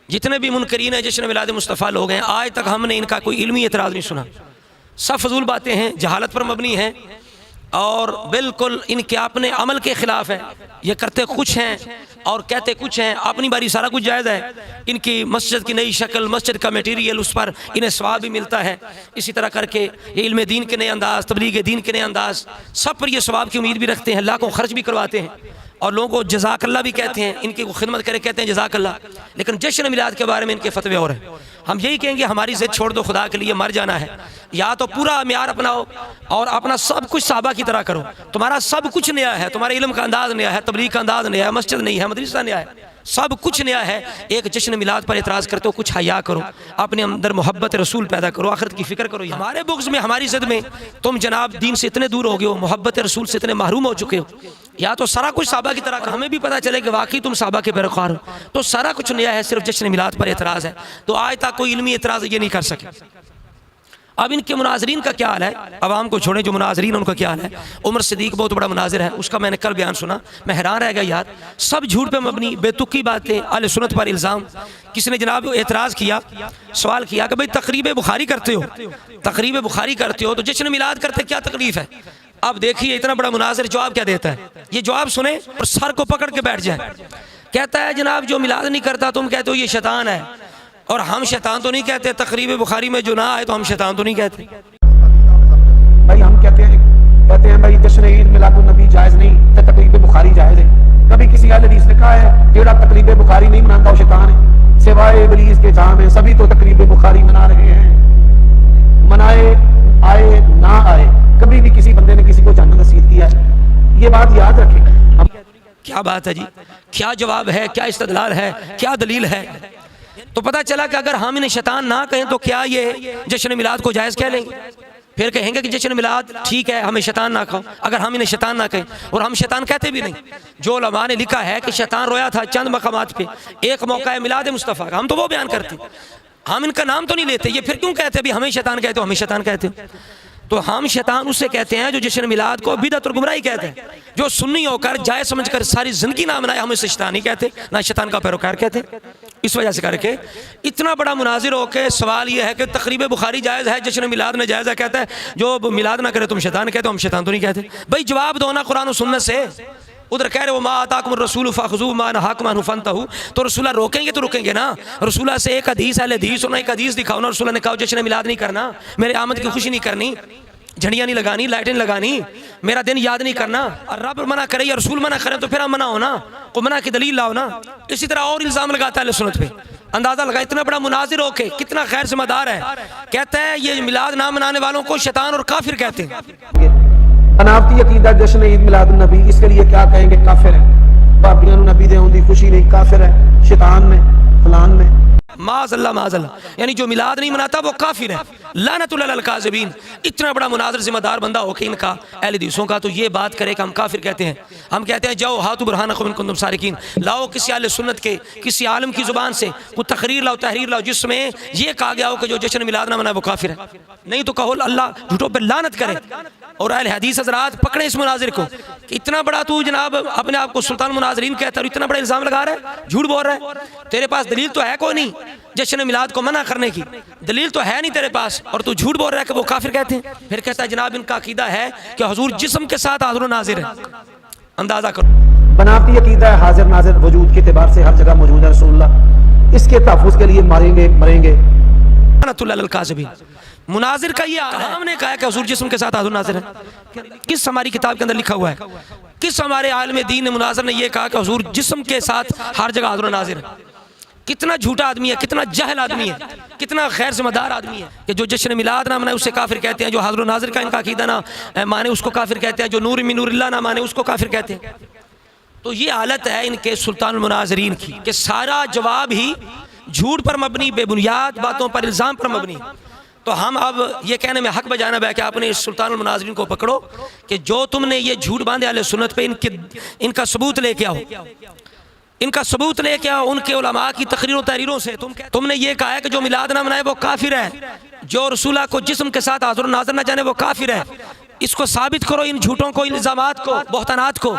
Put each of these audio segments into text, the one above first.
जितने भी मुनकरीन हैं जश्न मिलाद मुस्तफ़ा लोग हैं, आज तक हमने इनका कोई इल्मी एतराज़ नहीं सुना। सब फजूल बातें हैं, जहालत पर मबनी हैं और बिल्कुल इनके अपने अमल के ख़िलाफ़ है। ये करते कुछ हैं और कहते कुछ हैं, अपनी बारी सारा कुछ जायज़ है। इनकी मस्जिद की नई शक्ल, मस्जिद का मटीरियल, उस पर इन्हें सवाब भी मिलता है। इसी तरह करके ये इल्म दीन के नए अंदाज़, तबलीग दीन के नए अंदाज़, सब पर ये सवाब की उम्मीद भी रखते हैं, लाखों खर्च भी करवाते हैं और लोगों को जज़ाकल्लाह भी कहते हैं। इनकी खिदमत करे कहते हैं जज़ाकल्लाह, लेकिन जश्न मिलाद के बारे में इनके फतवे और हैं। हम यही कहेंगे हमारी ज़िद छोड़ दो, खुदा के लिए मर जाना है। या तो पूरा म्यार अपनाओ और अपना सब कुछ साहबा की तरह करो। तुम्हारा सब कुछ नया है, तुम्हारे इल्म का अंदाज़ नया है, तबलीग का अंदाज़ नया है, मस्जिद नहीं है, मदरसा नया है, सब कुछ नया है। एक जश्न मिलाद पर एतराज़ करते हो, कुछ हया करो, अपने अंदर मोहब्बत रसूल पैदा करो, आखिरत की फ़िक्र करो। हमारे बुग़्ज़ में, हमारी ज़िद में तुम जनाब दीन से इतने दूर हो गए हो, मोहब्बत रसूल से इतने महरूम हो चुके हो। या तो सारा कुछ साहबा की तरह, हमें भी पता चले कि वाकई तुम साहबा के पैरोकार हो, तो सारा कुछ नया है, सिर्फ जश्न मिलाद पर एतराज़ है। तो आज तक कोई इल्मी एतराज़ ये नहीं कर सके। अब इनके मुनाजरीन का क्या हाल है, अवाम को छोड़े, जो मुनाजरीन उनका क्या हाल है। उमर सिद्दीक बहुत बड़ा मुनाजिर है, उसका मैंने कल बयान सुना, मैं हैरान रह गया यार। सब झूठ पे मबनी, बेतुकी बातें, अहले सुन्नत पर इल्ज़ाम। किसी ने जनाब एतराज़ किया, सवाल किया कि भाई तकरीब बुखारी करते हो, तकरीब बुखारी करते हो तो जश्न मिलाद करते क्या तकलीफ़ है। अब देखिए इतना बड़ा मुनाजिर जवाब क्या देता है। ये जवाब सुने और सर को पकड़ के बैठ जाए। कहता है जनाब जो मिलाद नहीं करता तुम कहते हो ये शैतान है, और हम शैतान तो नहीं कहते। तकरीब बुखारी में जो ना आए तो हम शैतान तो नहीं कहते। भाई हम कहते हैं भाई जश्न ईद मिलादुन नबी जायज़ नहीं तो तकरीब बुखारी जायज़ है। कभी किसी हदीस ने कहा है जेड़ा तकरीब बुखारी नहीं मनाता वो शैतान है, सिवाय इब्लीस के जाम है। सभी तो तकरीब बुखारी मना रहे हैं, मनाए आए ना आए, कभी भी किसी बंदे ने किसी को जन्नत नसीब किया है, ये बात याद रखें। क्या बात है जी, क्या जवाब है, क्या इस्तदलाल है, क्या दलील है। तो पता चला कि अगर हम इन्हें शैतान ना कहें तो क्या ये जश्न मिलाद को जायज़ कह लेंगे। फिर कहेंगे कि जश्न मिलाद ठीक है, हमें शैतान ना कहो। अगर हम इन्हें शैतान ना कहें, और हम शैतान कहते भी नहीं। जो उलमा ने लिखा है कि शैतान रोया था चंद मकामात पे, एक मौका है मिलाद मुस्तफ़ा का, हम तो वो बयान करते, हम इनका नाम तो नहीं लेते। ये फिर क्यों कहते अभी हमें शैतान कहते हो, हमें शैतान कहते हो। तो हम शैतान उससे कहते हैं जो जश्न मिलाद को बिदअत और गुमराही कहते हैं। जो सुन्नी होकर जायज़ समझकर सारी ज़िंदगी ना मनाए, हम इसे शैतान नहीं कहते, ना शैतान का पैरोकार कहते। इस वजह से करके इतना बड़ा मुनाजिर होकर सवाल यह है कि तकरीब बुखारी जायज़ है, जश्न मिलाद में जायज़ है, कहता है जो मिलाद ना करे तुम शैतान कहते हो, हम शैतान तो नहीं कहते। भाई जवाब दो ना कुरान और सुन्नत से। उधर कह रहे वो मा आताकुमुर रसूल फखुज़ू मा नहाकुम अन्हु फंतहू, तो रसूला रोकेंगे तो रुकेंगे ना। रसूला से एक हदीस है, हदीस सुना, एक हदीस दिखाओ ना। रसूला ने कहा जश्न मिलाद नहीं करना, मेरे आमद की खुशी नहीं करनी, झंडियाँ नहीं लगानी, लाइटें लगानी, मेरा दिन याद नहीं करना। और रब मना करे या रसूल मना करे तो फिर हम मना हो ना, को मना की दलील लाओ ना। इसी तरह और इल्ज़ाम लगाता है सुन्नत पे। अंदाज़ा लगा इतना बड़ा मुनाजिर होके कितना खैर जिम्मेदार है, कहता है ये मिलाद ना मनाने वालों को शैतान और काफिर कहते हैं। अनावती अकीदा जश्न ईद मिलादुन नबी, इसके लिए क्या कहेंगे, काफिर है। भाबियां नबी दे होंदी खुशी नहीं, काफिर है, शैतान में, फलान में। माज़अल्लाह माज़अल्लाह, यानी जो मिलाद नहीं मनाता वो काफिर है। लानतुल्लाह अल काज़िबीन। इतना बड़ा मुनाज़िर जिम्मेदार बंदा हो कि इनका अहले हदीसों का तो ये बात करे कि हम काफिर कहते हैं। हम कहते हैं जाओ हातु बुरहानकुम इन कुंतुम सारिकीन, लाओ किसी अहले सुन्नत के, किसी आलम की जुबान से कोई तकरीर लाओ, तहरीर लाओ, जिसमें ये कहा गया हो कि जो जश्न मिलाद ना मनाए वो काफिर है। नहीं तो कहो अल्लाह झूठों पर लानत करे। और अहले हदीस हज़रात पकड़े इस मुनाजिर को कि इतना बड़ा तू जनाब अपने आप को सुल्तान मुनाजरीन कहता है, इतना बड़ा इल्ज़ाम लगा रहा है, झूठ बोल रहा है। तेरे पास दलील तो है कोई नहीं जश्न मिलाद को मना करने की, दलील तो है नहीं तेरे पास, और तू झूठ बोल रहा है कि वो काफिर कहते हैं। फिर कहता है जनाब इनका अकीदा है कि हुजूर जिस्म के साथ हाज़िर नाज़िर है। अंदाजा करो, बनावटी अकीदा है, हाजिर नाजिर वजूद के एतबार से हर जगह मौजूद है रसूलुल्लाह। इसके तहफ़्फ़ुज़ के लिए मारेंगे मरेंगे। मुनाजिर का ये हमने कहा कि हुजूर जिस्म के साथ हाज़िर नाज़िर है। किस हमारी किताब के अंदर लिखा हुआ है, किस हमारे आलिम दीन मुनाजिर ने यह कहा कि हुजूर जिस्म के साथ हर जगह हाज़िर नाज़िर है। कितना झूठा आदमी है, कितना जहल आदमी है, कितना गैर जिम्मेदार आदमी है कि जो जश्न मिलाद ना मनाए उसे काफिर कहते हैं, जो हाज़िर नाज़िर का इनका अकीदा ना माने उसको काफिर कहते हैं, जो नूर मिन नूरिल्लाह ना माने उसको काफिर कहते हैं। तो ये हालत है इनके सुल्तान मुनाजरीन की कि सारा जवाब ही झूठ पर मबनी, बेबुनियाद बातों पर, इल्ज़ाम पर मबनी। तो हम अब ये कहने में हक बजाना है कि आपने इस सुल्तान मुनाजरीन को पकड़ो कि जो तुमने ये झूठ बांधे अहले सुन्नत पे, इनका सबूत लेके आओ, इनका सबूत लेके आओ उनके उलमा की तकरीरों तहरीरों से। तुमने ये कहा है कि जो मिलाद ना मनाए वो काफिर है, जो रसूला को जिस्म के साथ हाज़िर नाज़िर ना जाने वो काफिर है। इसको साबित करो, इन झूठों को, इन इल्ज़ामात को, बहतानात को।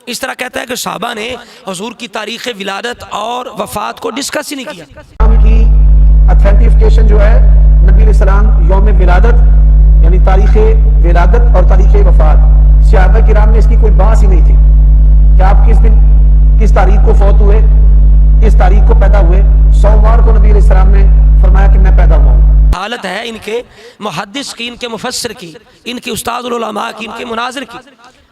इस तरह कहता है कि सहाबा ने हुजूर की तारीख़ विलादत और वफ़ात को डिस्कस ही नहीं किया। की ऑथेंटिफिकेशन जो है नबी अलैहिस्सलाम यौम विलादत यानी तारीख़ विलादत और तारीख़ वफ़ात, सहाबा किराम में इसकी कोई बात ही नहीं थी कि आप किस दिन किस तारीख को फौत हुए, किस तारीख को पैदा हुए। सोमवार को नबी अलैहिस्सलाम ने फरमाया कि मैं पैदा हुआ हूँ। हालत है इनके मुहद्दिस की, इनके मुफस्सिर की, इनके उस्ताद उलमा की, इनके मुनाजिर की।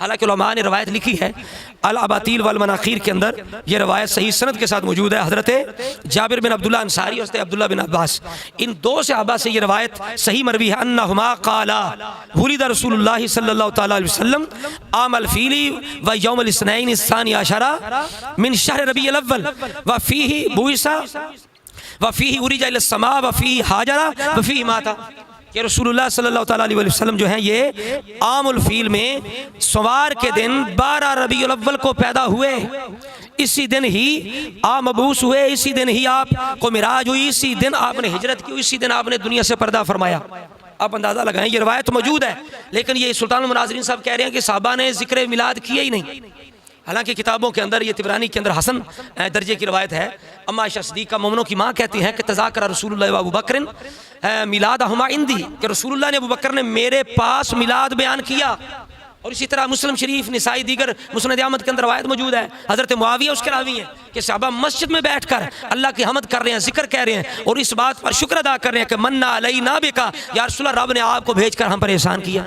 हालांकि उलमा ने रवायत लिखी है अल अबातील वल मनाखीर के अंदर, ये रवायत सही सनद के साथ मौजूद है। हज़रत जाबिर बिन अब्दुल्ला अंसारी और अब्दुल्ला बिन अब्बास, इन दो सहाबा से ये रवायत सही मरवी है। अन्नहुमा क़ाला वुलिदा रसूलुल्लाह सल्लल्लाहु तआला अलैहि वसल्लम आमल फीली व यौमल इस्नैन इस्सानी अशरा मिन शहर रबीउल अव्वल व फीही बुइसा व फीही उरिजा इला समा व फीही हाजरा व फीही माता। कि रसूलुल्लाह सल्लल्लाहु तआला अलैहि वसल्लम जो हैं ये आमुल फील में सोमवार के दिन 12 रबीउल अव्वल को पैदा हुए, इसी दिन ही आप मबूस हुए, इसी दिन ही आपको मिराज हुई, इसी दिन आपने हिजरत की, इसी दिन आपने दुनिया से पर्दा फरमाया। आप अंदाज़ा लगाएं, ये रवायत मौजूद है, लेकिन ये सुल्तानुल मुनाज़िरीन साहब कह रहे हैं कि सहाबा ने जिक्र मिलाद किए ही नहीं। हालांकि किताबों के अंदर, ये तिबरानी के अंदर हसन दर्जे की रवायत है। अम्मा आयशा सिद्दीक़ा मोमिनों की माँ कहती हैं कि तज़ाकरा रसूलुल्लाह व अबू बकर मिलाद हुमा इंदी, कि रसूलुल्लाह ने अबू बकर ने मेरे पास मिलाद बयान किया। और इसी तरह मुस्लिम शरीफ, निसाई, दीगर मुस्नद अहमद के अंदर रवायत मौजूद है। हज़रत मुआविया उसके रावी हैं कि सहाबा मस्जिद में बैठकर अल्लाह की हमद कर रहे हैं, जिक्र कह रहे हैं और इस बात पर शुक्र अदा कर रहे हैं कि मन्ना अलैना बिका, या रसूलल्लाह, रब ने आपको भेजकर हम पर एहसान किया।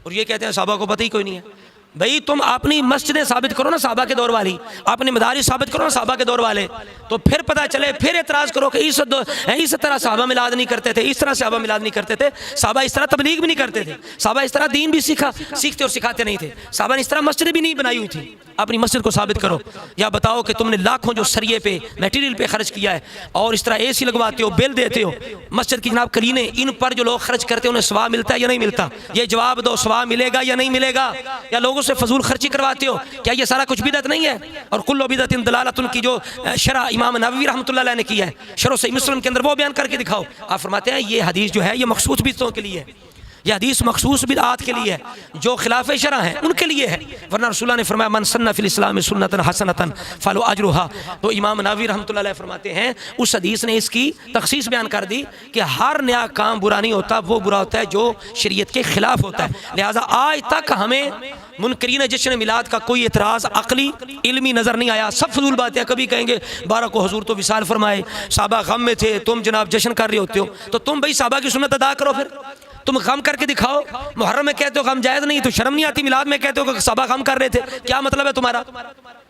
और ये कहते हैं सहाबा को पता ही कोई नहीं है। भाई तुम अपनी मस्जिदें साबित करो ना सहाबा के दौर वाली, अपनी मदारिस साबित करो ना सहाबा के दौर वाले, तो फिर पता चले। फिर एतराज़ करो कि इस तरह सहाबा मिलाद नहीं करते थे, इस तरह सहाबा मिलाद नहीं करते थे, सहाबा इस तरह तबलीग भी नहीं करते थे, सहाबा इस तरह दीन भी सीखते और सिखाते नहीं थे, सहाबा ने इस तरह मस्जिद भी नहीं बनाई हुई थी। अपनी मस्जिद को साबित करो, या बताओ कि तुमने लाखों जो सरिये पे मटेरियल पे खर्च किया है और इस तरह AC लगवाते हो, बिल देते हो, मस्जिद की जनाब कलीने, इन पर जो लोग खर्च करते हैं उन्हें सवाब मिलता है या नहीं मिलता? ये जवाब दो, सवाब मिलेगा या नहीं मिलेगा? या लोगों से फजूल खर्ची करवाते हो, क्या ये सारा कुछ बिदअत नहीं है? और कुल्लु बिदअतिन दलालतुन की जो शरह इमाम नववी रहमतुल्लाह अलैह ने की है शरह सही मुस्लिम के अंदर, वो बयान करके दिखाओ। आप फरमाते हैं ये हदीस जो है ये मखसूस बिदअतों के लिए है, यह हदीस मखसूस बिदआत के लिए है, जो खिलाफ शरअ है उनके लिए है। वरना रसूलुल्लाह ने फरमाया मन सन्ना फिल इस्लाम सुन्नतन हसनतन फलो अजरुहा। तो इमाम नववी रहमतुल्लाह अलैह फरमाते हैं उस हदीस ने इसकी तखसीस बयान कर दी कि हर नया काम बुरा नहीं होता, वो बुरा होता है जो शरीयत के खिलाफ होता है। लिहाजा आज तक हमें मुनकरीन जश्न मिलाद का कोई एतराज़ अकली इल्मी नज़र नहीं आया। सब फजूल बातें। कभी कहेंगे 12 को हुजूर तो विसाल फरमाए, साहबा गम में थे, तुम जनाब जश्न कर रहे होते हो, तो तुम भाई साहबा की सुन्नत अदा करो। फिर तुम गम करके दिखाओ। मुहर्रम में कहते हो गम जायज़ नहीं, तो शर्म नहीं आती? मिलाद में कहते हो कि साहबा गम कर रहे थे, क्या मतलब है तुम्हारा?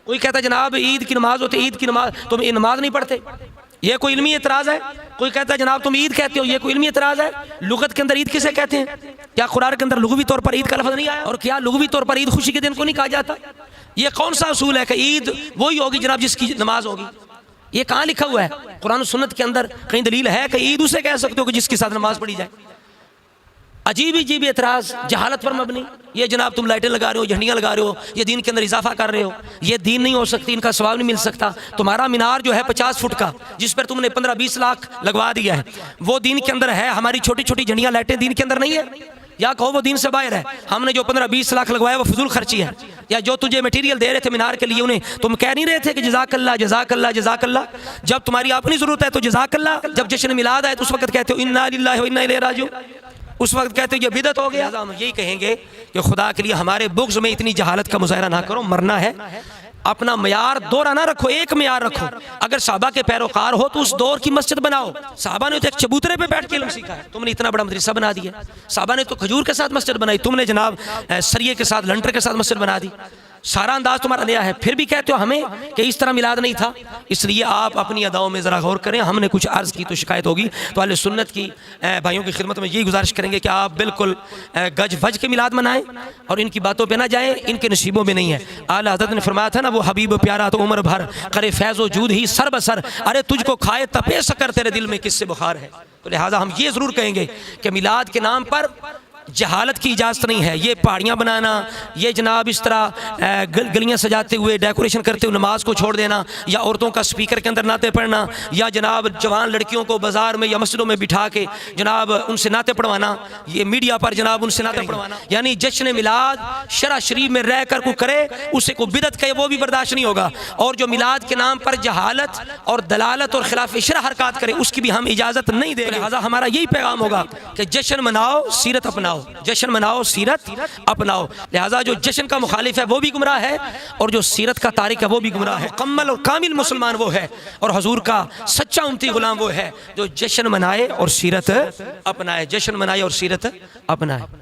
कोई कहता है जनाब ईद की नमाज होती, ईद की नमाज तुम नमाज नहीं पढ़ते, ये कोई इल्मी एतराज़ है? कोई कहता है जनाब तुम ईद कहते हो, ये कोई इल्मी एतराज़ है? लुगत के अंदर ईद किसे कहते हैं? क्या कुरान के अंदर लुग़वी तौर पर ईद का लफ्ज़ नहीं आया? और क्या लुग़वी तौर पर ईद खुशी के दिन को नहीं कहा जाता? ये कौन सा असूल है कि ईद वही होगी जनाब जिसकी नमाज होगी? ये कहाँ लिखा हुआ है? कुरान और सुन्नत के अंदर कहीं दलील है कि ईद उसे कह सकते हो कि जिसके साथ नमाज पढ़ी जाए? अजीब अजीब एतराज़, जहालत पर मबनी। ये जनाब तुम लाइटें लगा रहे हो, झंडियाँ लगा रहे हो, ये दीन के अंदर इजाफा कर रहे हो, ये दीन नहीं हो सकती, इनका सवाब नहीं मिल सकता। तुम्हारा मीनार जो है 50 फुट का, जिस पर तुमने 15-20 लाख लगवा दिया है, वो दीन के अंदर है। हमारी छोटी छोटी झंडियाँ लाइटें दीन के अंदर नहीं है? या कहो वो दीन से बाहर है? हमने जो 15-20 लाख लगवाया वो फजूल खर्ची है? या जो तुझे मटेरियल दे रहे थे मीनार के लिए, उन्हें तुम कह नहीं रहे थे कि जज़ाकल्लाह जज़ाकल्लाह जज़ाकल्लाह? जब तुम्हारी अपनी ज़रूरत है तो जज़ाकल्लाह, जब जश्न मिलाद है तो उस वक्त कहते हो इन्ना लिल्लाहि व इन्ना इलैहि राजिऊन, उस वक्त कहते हो ये बिदअत हो गया। हम यही कहेंगे कि खुदा के लिए हमारे बुग़्ज़ में इतनी जहालत का मुज़ाहरा ना करो। मरना है, अपना मयार दोहरा ना रखो, एक मयार रखो। अगर साहबा के पैरोकार हो तो उस दौर की मस्जिद बनाओ। साहबा ने तो एक चबूतरे पे बैठ के इल्म सीखा है, तुमने इतना बड़ा मदरसा बना दिया। साहबा ने तो खजूर के साथ मस्जिद बनाई, तुमने जनाब सरिये के साथ, लंटर के साथ मस्जिद बना दी। सारा अंदाज तुम्हारा नया है, फिर भी कहते हो हमें कि इस तरह मिलाद नहीं था। इसलिए आप अपनी अदाओं में ज़रा गौर करें। हमने कुछ अर्ज़ की तो शिकायत होगी, तो अहले सुन्नत की भाइयों की खिदमत में यही गुजारिश करेंगे कि आप बिल्कुल गज भज के मिलाद मनाएं और इनकी बातों पे ना जाएं, इनके नसीबों में नहीं है। आला हज़रत ने फरमाया था ना, वो हबीब प्यारा तो उम्र भर करे फैज़ो जूद ही सर बसर, अरे तुझको खाए तपे सकर तेरे दिल में किससे बुखार है। तो लिहाजा हम ये ज़रूर कहेंगे कि मिलाद के नाम पर जहालत की इजाज़त नहीं है। ये पहाड़ियाँ बनाना, ये जनाब इस तरह गलियाँ सजाते हुए डेकोरेशन करते हुए नमाज को छोड़ देना, या औरतों का स्पीकर के अंदर नाते पढ़ना, या जनाब जवान लड़कियों को बाज़ार में या मस्जिदों में बिठा के जनाब उनसे नाते पढ़वाना, ये मीडिया पर जनाब उनसे नाते पढ़वाना, यानी जश्न मिलाद शरा शरीफ में रह कर को करे, उसे को बिदत कहे वो भी बर्दाश्त नहीं होगा। और जो मिलाद के नाम पर जहालत और दलालत और खिलाफ शरा हरकत करे उसकी भी हम इजाज़त नहीं देंगे। लिहाजा हमारा यही पैगाम होगा कि जश्न मनाओ, सीरत अपनाओ, जश्न मनाओ, सीरत अपनाओ। लिहाजा जो जश्न का मुखालिफ है वो भी गुमराह है, और जो सीरत का तारिक है वो भी गुमराह है। मुकम्मल और कामिल मुसलमान वो है, और हुजूर का सच्चा उम्मती गुलाम वो है जो जश्न मनाए और सीरत अपनाए, जश्न मनाए और सीरत अपनाए।